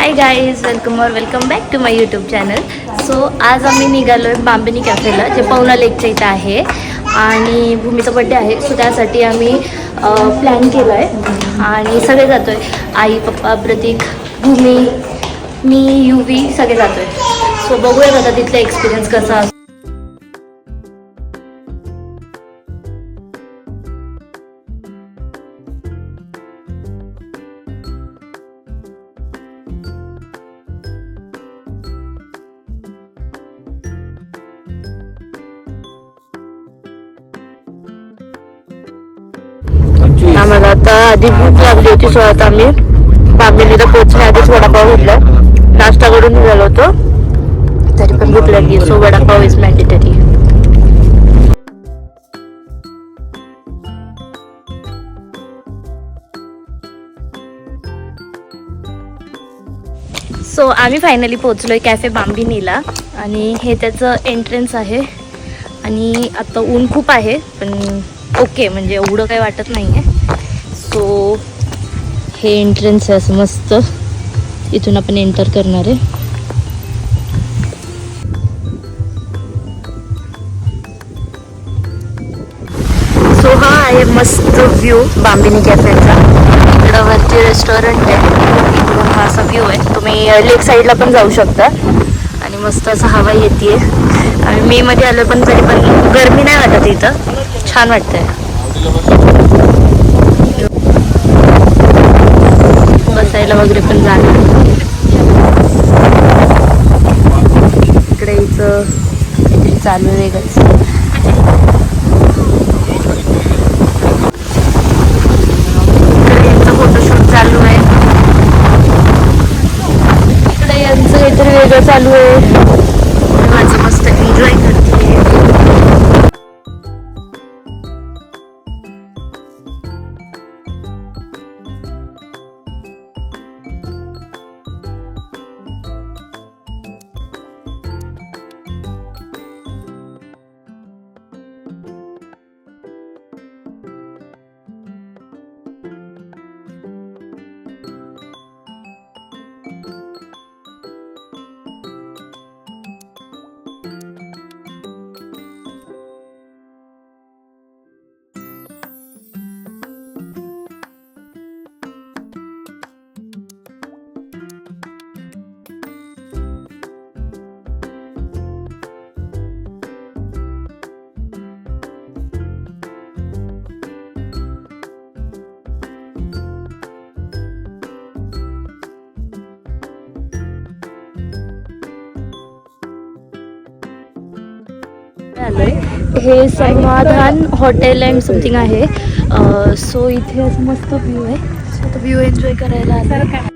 High guys, welcome back to my YouTube channel. So आज आम्ही निघालो आहे बांबिनी कॅफेला, जे पवना लेकच्या इथं आहे. आणि भूमीचा बड्डे आहे, सो त्यासाठी आम्ही प्लॅन केला आहे आणि सगळे जातो आहे. आई, पप्पा, प्रतीक, भूमी, मी, युवी सगळे जातो आहे. सो बघूयात आता तिथला एक्सपिरियन्स कसा असतो. आम्हाला आता आधी भूक लागली होती, सो आता आम्ही बांबिनीला पोहोचण्याआधीच वडापाव घेतला. नाश्ता करून निघालो होतो, तरी पण भूक लागली, so vada pav is mandatory. So आम्ही फायनली पोहोचलोय कॅफे बांबिनीला आणि हे त्याचं एंट्रन्स आहे. आणि आता ऊन खूप आहे, पण ओके, म्हणजे एवढं काही वाटत नाही आहे. सो हे एंट्रन्स आहे असं मस्त, इथून आपण एंटर करणार आहे. सो हा आहे मस्त व्ह्यू बांबिनी कॅफेचा. इकडं वरती रेस्टॉरंट आहे, इकडून हा असा व्ह्यू आहे. तुम्ही लेक साईडला पण जाऊ शकता आणि मस्त असं हवा येते. आणि मे मध्ये आलं पण तरी पण गरमी नाही वाटत, इथं छान वाटतंय. बसायला वगैरे पण जाणार. इकडे इथं काहीतरी चालू आहे वेगळंच. इकडे यांचं फोटोशूट चालू आहे. इकडे यांचं काहीतरी वेगळं चालू आहे. माझं मस्त एन्जॉय करते. हे समाधान हॉटेल अँड समथिंग आहे. सो इथे असं मस्त व्ह्यू आहे. सो तो व्ह्यू एन्जॉय करायला आला.